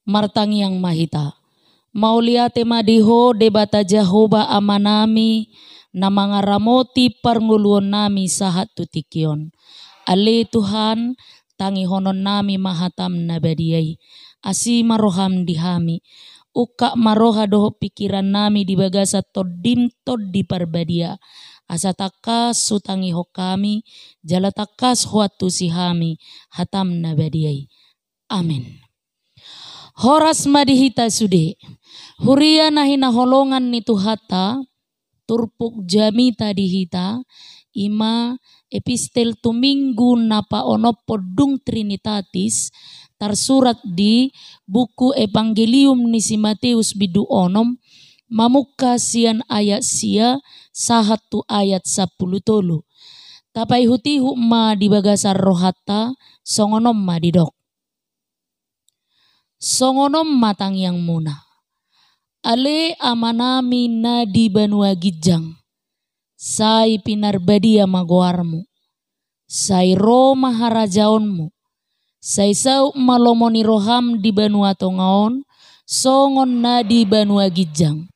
martang yang mahita. Mauliate madiho debata Jehovah amanami na mga ramoti parnguluon nami sahat tutikion. Ale Tuhan tangihonon nami mahatam na badiyay. Asi maroham dihami. Uka maroha doho pikiran nami dibagasa todim tod di parbadia. Asa takas sutangiho kami jala takas huatu sihami hatam na badiyay. Amin. Horas madihita sude. Huria na hinaholongan ni Tuhata, turpuk jamita dihita, ima epistel tuminggu na paonopodung Trinitatis, tersurat di buku Evangelium ni si Matius bidu onom, mamuka sian ayat sia, sahatu ayat 10 tolu. Tapai hutihu ma di bagasar rohata, songonom ma didok. Songonom matang yang muna. Ale amanami na di banua gijang. Sai pinarbadia magoarmu. Sai ro maharajaonmu. Sai sau malomoni roham di banua tongaon. Songon na di banua gijang.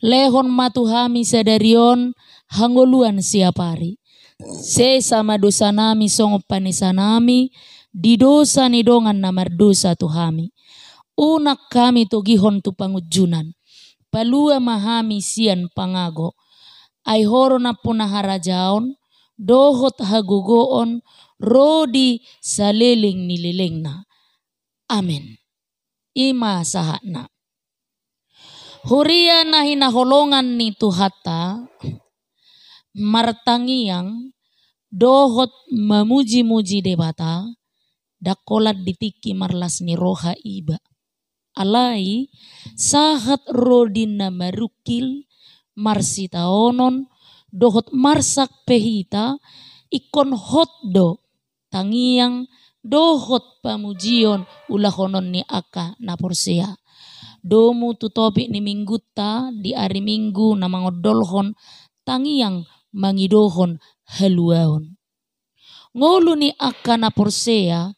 Lehon matuhami sadarion hangoluan siapari. Se sama dosa nami songo panisanami. Di dosa ni dongan namar dosa tuhami. Unak kami togihon tu pangujunan. Palua mahami sian pangago. Ay horo na punaharajaon. Dohot hagugoon. Rodi saliling nililing na. Amen. Ima sahat na. Huria na hinaholongan ni Tuhata. Martangiyang. Dohot mamuji-muji debata. Dakolat ditiki marlas ni roha iba. Alai sahat rodin na marukil marsitaonon dohot marsak pehita ikon hotdo tangiyang dohot pamujion ulahonon ni aka na porsea. Domu tutopi ni mingguta di ari minggu na mangodolhon tangiyang mangidohon haluahon. Ngolu ni aka na porsea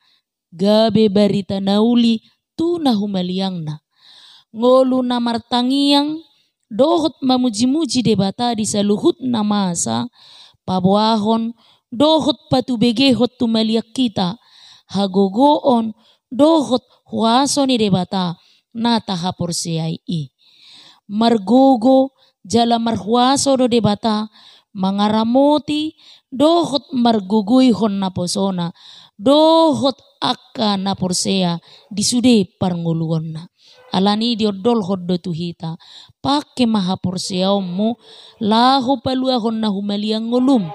gabe barita nauli tu na humaliang na. Ngolu na martangiyang dohot mamuji-muji debata di saluhut na masa pabuahon dohot patubegehot tumaliak kita hagogoon dohot huaso ni debata na tahapor siyai i. Margogo jala marhuaso do debata mangaramoti dohot marguguyhon na posona dohot akka na porsea disude parnguluon na. Alani diodol hoddo tuhita pake maha porseaomu lahu paluahon na humaliang ngulum.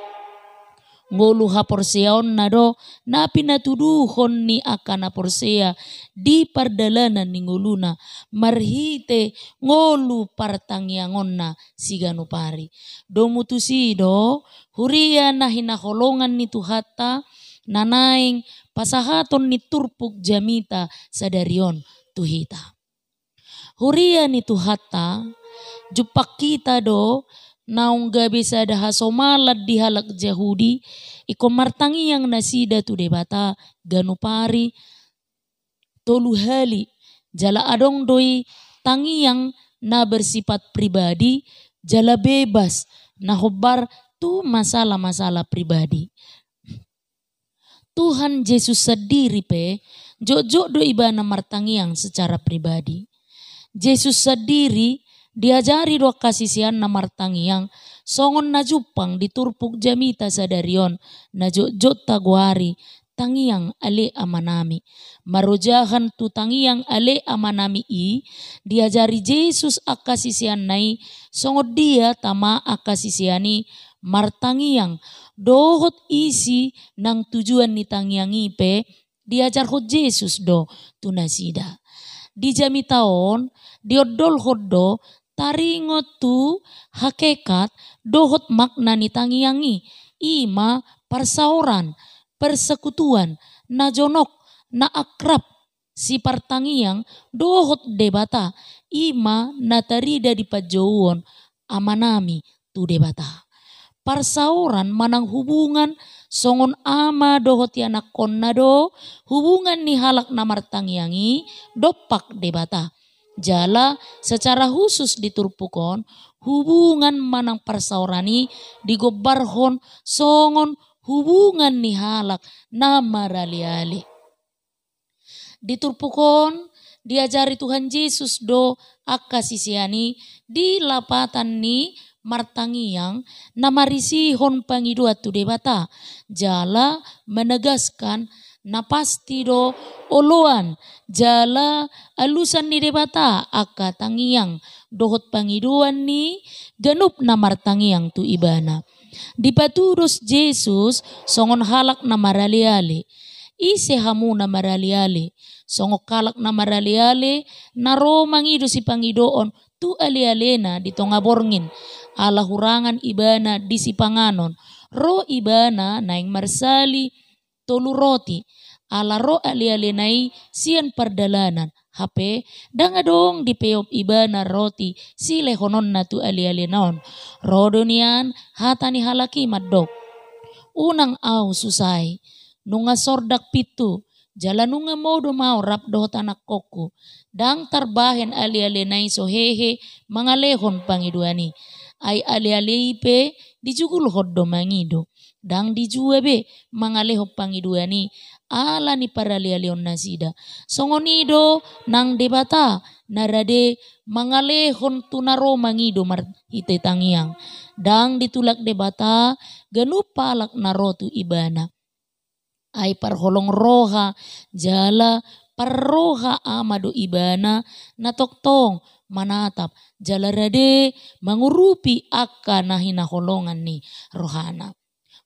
Ngulu ha porseaon na do na pinatuduhon ni akka na porsea di pardalanan ni nguluna marhite ngolu partangyangon na sigano pari. Do mutusido huria na hinaholongan ni Tuhata nanaing pasahaton ni turpuk jamita sadarion tuhita. Huria ni Tuhata jupak kita do naung gabi sada hasomalat di halak Jahudi iko martangi yang nasida tu debata ganupari tolu hali jala adong doi tangi yang na bersifat pribadi jala bebas na hobar tu masalah-masalah pribadi. Tuhan Yesus sendiri pe jojo do ibana martangiang secara pribadi. Yesus sendiri diajari do kasisian na martangiang songon na jupang diturpuk jamita sadarion na jojo taguari tangiang ale amanami. Marojahan tu tangiang ale amanami i diajari Yesus akasisian nai songon dia tama akasisiani martangiang dohot isi nang tujuan ni tangiang ipe diajar hot Yesus do tunasida. Di jami taon diodol hoddo taringot tu hakikat dohot makna ni tangiangi ima persauran persekutuan na jonok na akrab si partangiang dohot debata ima na tarida di pajauon amanami tu debata. Persauran manang hubungan songon ama dohot anak konna do hubungan ni halak na martangyangi dopak debata. Jala secara khusus diturpukon hubungan manang persaurani digobarhon songon hubungan ni halak na marali-ali. Diturpukon diajari Tuhan Yesus do akasisiani di lapatan ni martangiang na marisihon pangidua tu debata. Jala menegaskan na pasti do oloan jala alusan ni debata aka tangiang dohot pangiduan ni ganup na martangiang tu ibana. Dipaturos Yesus songon halak na marali-ali. Ise hamu na marali-ali. Songok kalak na marali-ali naro mangido si pangidoon tu ali-alena di tongaborngin. Ala hurangan ibana di sipanganon. Ro ibana naing marsali tolu roti. Ala ro ali-alenai sian perdalanan. Hape dangadong di peop ibana roti si lehonon na tu ali-alenaon. Rodonian hatani halaki madok. Unang au susai. Nunga sordak pitu. Jala nunga modo mau rap dohot anak koko. Dang tarbahen ali-alenai sohehe mangalehon pangiduani. Ay ali-alei pe dijugul hoddo mangido. Dang dijue be mangaleho pangiduani. Ala ni parali-alion nasida. Songonido nang debata narade mangalehon tunaro mangido marhite tangiang. Dang ditulak debata ganupalak narotu ibana. Ay parholong roha jala parroha amado ibana natoktong manatap jala rade mangurupi akka na hinaholongan ni rohana.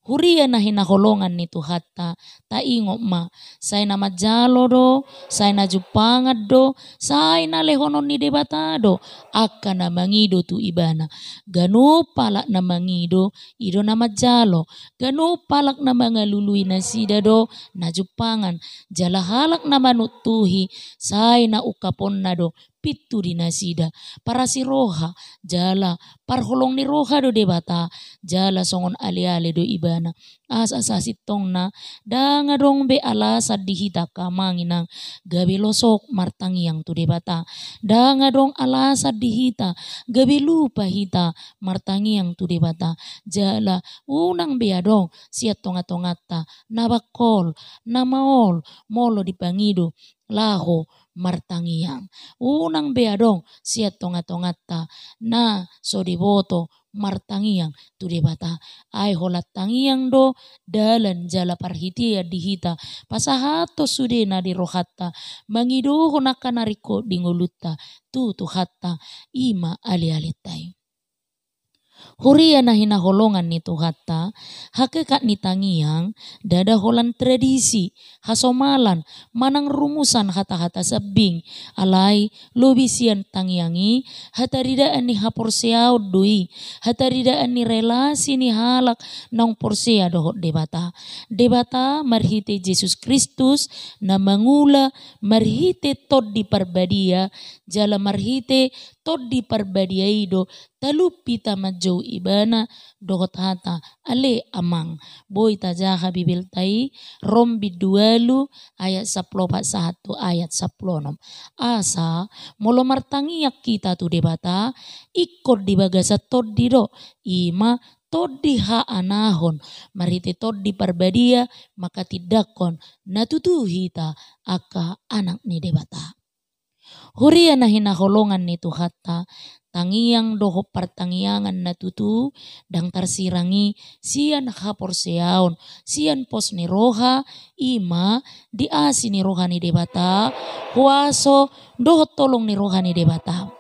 Huria na hinaholongan ni Tuhatta ta ingok ma say na majalo do say na jupangad do say na lehonon ni debata do akka na mangido tu ibana. Ganu palak na mangido ido na majalo. Ganu palak na mga lului na sida do na jupangan jala halak na manutuhi say na ukapon na do pitu di nasida para si roha jala parholong ni roha do debata jala songon ali-ali do ibana asa sitong na dangadong be alasa dihita kamanginang gabi losok martangiang tu debata dangadong alasa dihita gabi lupa hita martangiang tu debata jala unang beadong siat tonga-tongata nabakol namaol molo dipangido laho martangiang unang beadong siat tonga-tongata na so diboto martangiang tu debata ay holat tangiang do dalan jala parhitia dihita pasahato sude na di rohatta mangido honaka nariko dingulutta tu hatta ima ali-alitay. Huria na hinaholongan ni Tuhatta, hakikat ni tangiang, dada holan tradisi, hasomalan, manang rumusan hata-hata sabing, alay, lobisian tangiangi, hataridaan ni haporseao dui, hataridaan ni relasi ni halak nang porsea dohot debata. Debata marhite Yesus Kristus, na mangula marhite tod di parbadia, jala marhite tod di parbadia ido, talupi tamajau ibana dohot hata ale amang boy tajaha bibil tai rombi dualu ayat 11 ayat 10 asa molo martangiak kita tu debata ikut di bagasa toddi do ima toddi ha anahon marite toddi parbadia maka tidakon natutu hita aka anak ni debata. Huria na hinaholongan ni Tuhatta tangiang doho pertangiangan natutu dang tarsirangi sian haporseaon sian pos ni roha ima diasi ni roha ni debata huaso doho tolong ni roha ni debata.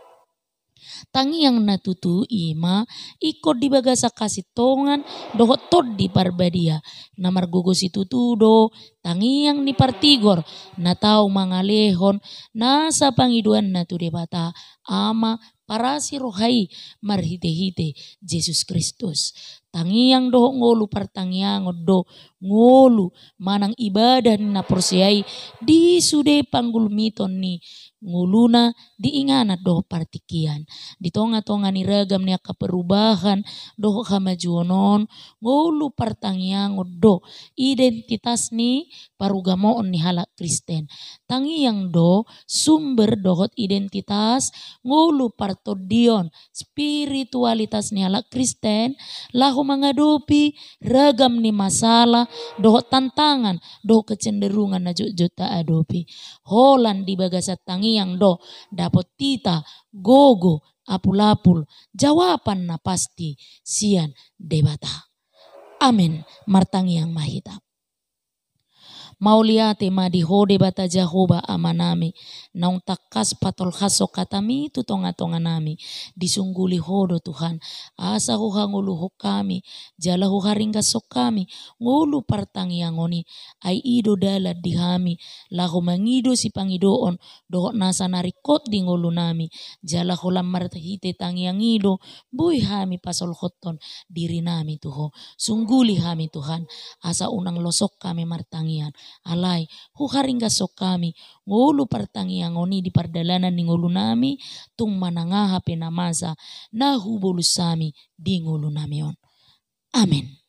Tangiang natutu ima ikut di bagasa kasih tongan dohot tod di parbadia namar gugos itu do tangiang ni partigor na tao mangalehon nasa pangiduan na tu debata ama parasi rohai marhite-hite Jesus Kristus. Tangiang do ngolu partangiang do ngolu manang ibadah na porsiai di sude panggulmiton ni nguluna diingana do partikian di tonga-tonga ni ragam ni perubahan do kamajuonon ngulu partangiang do identitas ni parugamoon ni halak Kristen tangiang do sumber dohot identitas ngulu partodion spiritualitas ni halak Kristen lahu mengadopi ragam ni masalah dohot tantangan doh kecenderungan na juta adopi holan di bagasat tangiang do dapat tita gogo apul-apul jawaban na pasti sian debata. Amin martangiang mahita. Mauliate madihode bata Jahoba amanami naung takas patol hasok katami tu tonga-tonga nami disungguli hodo Tuhan asa huha ngulu kami jala huha ringgasok kami ngulu partangiangoni ai ido dala dihami lahu mangido si pangidoon dohok nasa narikot di ngulu nami jala hulam martahite tangiang ido bui hami pasol hoton diri nami tuho sungguli hami Tuhan asa unang losok kami martangian alai huharingga sok kami ngulu partangiang oni di pardalanan ni ngulu nami tung manangaha penamasa na hubolusami di ngulu nami on. Amin.